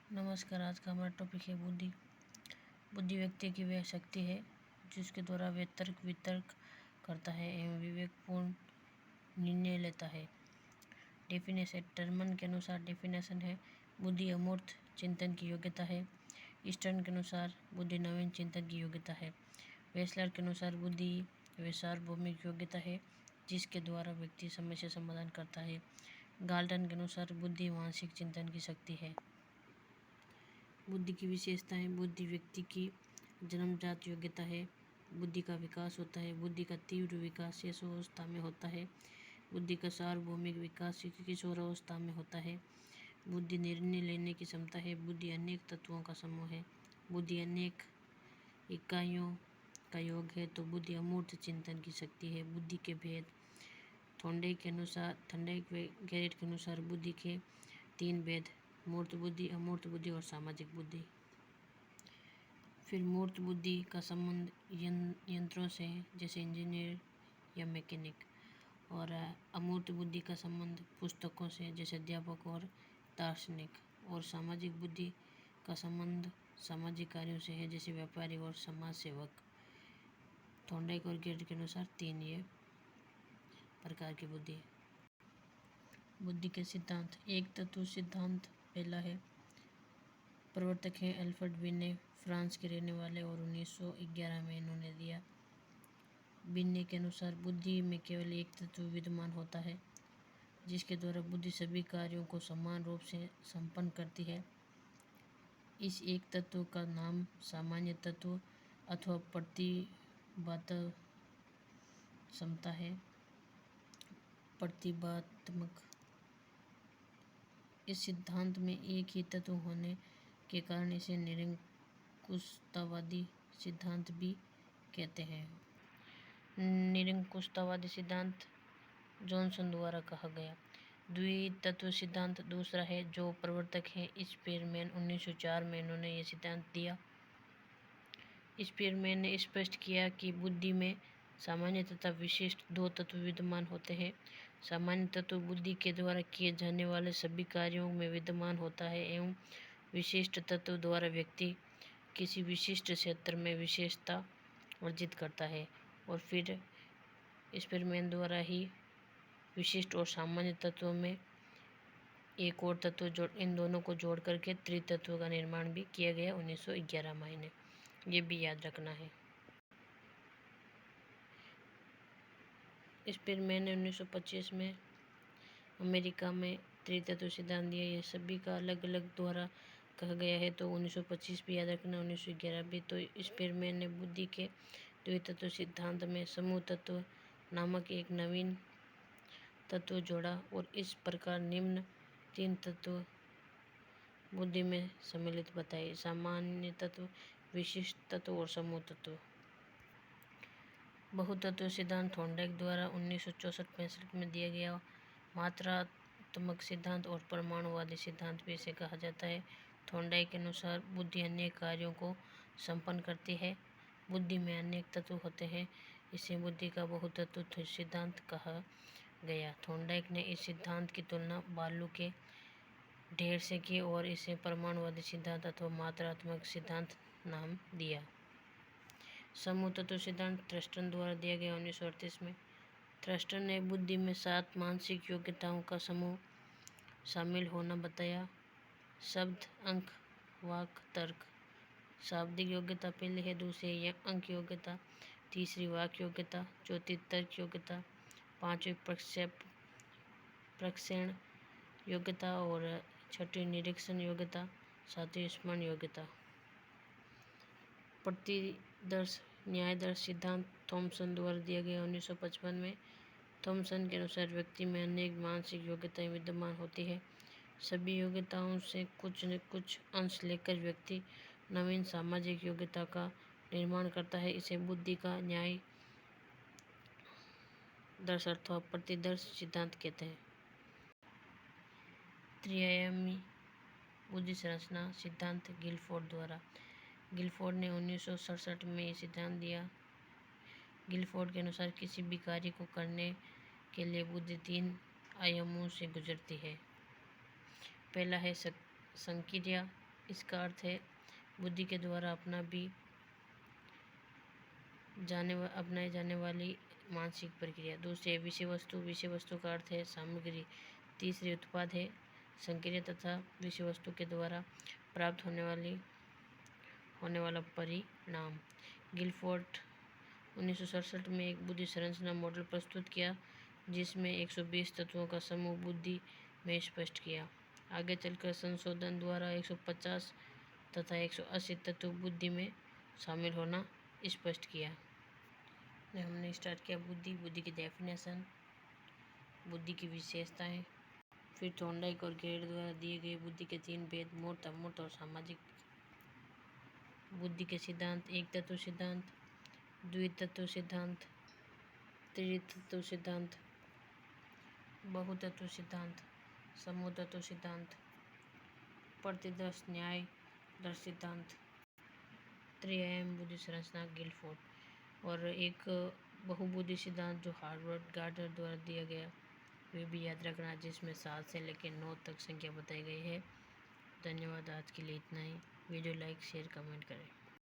नमस्कार। आज का हमारा टॉपिक है बुद्धि। बुद्धि व्यक्ति की वह शक्ति है जिसके द्वारा वे तर्क वितर्क करता है एवं विवेकपूर्ण निर्णय लेता है। डेफिनेशन टर्मन के अनुसार डेफिनेशन है बुद्धि अमूर्त चिंतन की योग्यता है। ईस्टर्न के अनुसार बुद्धि नवीन चिंतन की योग्यता है। वेस्लर के अनुसार बुद्धि वे सार्वभौमिक योग्यता है जिसके द्वारा व्यक्ति समस्या समाधान करता है। गाल्टन के अनुसार बुद्धि मानसिक चिंतन की शक्ति है। बुद्धि की विशेषताएं। बुद्धि व्यक्ति की जन्मजात योग्यता है। बुद्धि का विकास होता है। बुद्धि का तीव्र विकास शिशुअवस्था में होता है। बुद्धि का सार्वभौमिक विकास किशोरावस्था में होता है। बुद्धि निर्णय लेने की क्षमता है। बुद्धि अनेक तत्वों का समूह है। बुद्धि अनेक इकाइयों का योग है तो बुद्धि अमूर्त चिंतन की शक्ति है। बुद्धि के भेद। थॉर्नडाइक गैरेट के अनुसार बुद्धि के 3 भेद मूर्त बुद्धि, अमूर्त बुद्धि और सामाजिक बुद्धि। फिर मूर्त बुद्धि का संबंध यंत्रों से है जैसे इंजीनियर या मैकेनिक, और अमूर्त बुद्धि का संबंध पुस्तकों से जैसे अध्यापक और दार्शनिक, और सामाजिक बुद्धि का संबंध सामाजिक कार्यों से है जैसे व्यापारी और समाज सेवक। थॉर्नडाइक और गैरेट के अनुसार 3 ये प्रकार की बुद्धि है। बुद्धि के सिद्धांत। एक तत्व सिद्धांत पहला है। प्रवर्तक है अल्फ्रेड बिने, फ्रांस के रहने वाले, और 1911 में इन्होंने दिया। बिने के अनुसार बुद्धि में केवल एक तत्व विद्यमान होता है जिसके द्वारा बुद्धि सभी कार्यों को समान रूप से संपन्न करती है। इस एक तत्व का नाम सामान्य तत्व अथवा प्रतिबाधात्मक क्षमता है। प्रतिबाधात्मक। इस सिद्धांत में एक ही तत्व होने के कारण इसे निरंकुशतावादी सिद्धांत भी कहते हैं। निरंकुशतावादी सिद्धांत जॉनसन द्वारा कहा गया। द्वितत्व सिद्धांत दूसरा है जो प्रवर्तक है स्पीयरमैन, 1904 में इन्होंने यह सिद्धांत दिया। स्पीयरमैन ने स्पष्ट किया कि बुद्धि में सामान्य तथा विशिष्ट 2 तत्व विद्यमान होते हैं। सामान्य तत्व बुद्धि के द्वारा किए जाने वाले सभी कार्यों में विद्यमान होता है एवं विशिष्ट तत्व द्वारा व्यक्ति किसी विशिष्ट क्षेत्र में विशेषता अर्जित करता है, और फिर स्पीयरमैन द्वारा ही विशिष्ट और सामान्य तत्वों में एक और तत्व इन दोनों को जोड़ करके त्रितत्व का निर्माण भी किया गया 1911 में। ये भी याद रखना है। स्पीयरमैन ने 1925 में अमेरिका में त्रितत्व सिद्धांत दिया। यह सभी का अलग अलग द्वारा कहा गया है तो 1925 भी याद रखना, 1911 भी। तो स्पीयरमैन ने बुद्धि के द्वितत्व सिद्धांत में समूह तत्व नामक एक नवीन तत्व जोड़ा और इस प्रकार निम्न 3 तत्व बुद्धि में सम्मिलित बताए: सामान्य तत्व, विशिष्ट तत्व और समूह तत्व। बहुतत्व सिद्धांत थॉर्नडाइक द्वारा 1964-65 में दिया गया। मात्रात्मक सिद्धांत और परमाणुवादी सिद्धांत भी इसे कहा जाता है। थॉर्नडाइक के अनुसार बुद्धि अनेक कार्यों को संपन्न करती है। बुद्धि में अनेक तत्व होते हैं, इसे बुद्धि का बहुतत्व सिद्धांत कहा गया। थॉर्नडाइक ने इस सिद्धांत की तुलना बालू के ढेर से की और इसे परमाणुवादी सिद्धांत अथवा मात्रात्मक सिद्धांत नाम दिया। समूह तत्व सिद्धांत थ्रस्टन द्वारा दिया गया 1938 में। थ्रस्टन ने बुद्धि में 7 मानसिक योग्यताओं का समूह शामिल होना बताया: शब्द, अंक, वाक, तर्क। शाब्दिक योग्यता पहले है, दूसरी है अंक योग्यता, तीसरी वाक योग्यता, चौथी तर्क योग्यता, 5वीं प्रक्षेपण योग्यता और 6वीं निरीक्षण योग्यता, 7वीं स्मरण योग्यता। प्रतिदर्श न्यायदर्श सिद्धांत थॉमसन द्वारा दिया गया 1955 में। थॉमसन के अनुसार व्यक्ति में अनेक मानसिक योग्यताएं विद्यमान होती है। सभी योग्यताओं से कुछ न कुछ अंश लेकर व्यक्ति नवीन सामाजिक योग्यता का निर्माण करता है। इसे बुद्धि का न्याय दर्श अथवा प्रतिदर्श सिद्धांत कहते हैं। त्रिआयामी बुद्धि संरचना सिद्धांत गिलफोर्ड द्वारा। गिलफोर्ड ने 1967 में ये सिद्धांत दिया। गिलफोर्ड के अनुसार किसी भी कार्य को करने के लिए बुद्धि 3 आयामों से गुजरती है। पहला है संक्रिया, इसका अर्थ है बुद्धि के द्वारा अपनाए जाने वाली मानसिक प्रक्रिया। दूसरे विषय वस्तु का अर्थ है सामग्री। तीसरे उत्पाद है संक्रिया तथा विषय वस्तु के द्वारा प्राप्त होने वाला परिणाम। गिलफोर्ड 1967 में एक बुद्धि संरचना मॉडल प्रस्तुत किया जिसमें 120 तत्वों का समूह बुद्धि में स्पष्ट किया। आगे चलकर संशोधन द्वारा 150 तथा 180 तत्व बुद्धि में शामिल होना स्पष्ट किया। हमने स्टार्ट किया बुद्धि की डेफिनेशन, बुद्धि की विशेषताएं, फिर थॉर्नडाइक और गेड द्वारा दिए गए बुद्धि के 3 भेद, मूर्त, अमूर्त और सामाजिक बुद्धि के सिद्धांत, एक तत्व सिद्धांत, द्वितत्व सिद्धांत, त्रितत्व सिद्धांत, बहुतत्व सिद्धांत, समूह तत्व सिद्धांत, प्रतिदर्श न्याय दर्श सिद्धांत, त्रिआयाम बुद्धि संरचना गिलफोर्ड, और एक बहुबुद्धि सिद्धांत जो हार्वर्ड गार्डनर द्वारा दिया गया, वे भी याद रखना, जिसमें 7 से लेकर 9 तक संख्या बताई गई है। धन्यवाद। आज के लिए इतना ही। वीडियो लाइक शेयर कमेंट करें।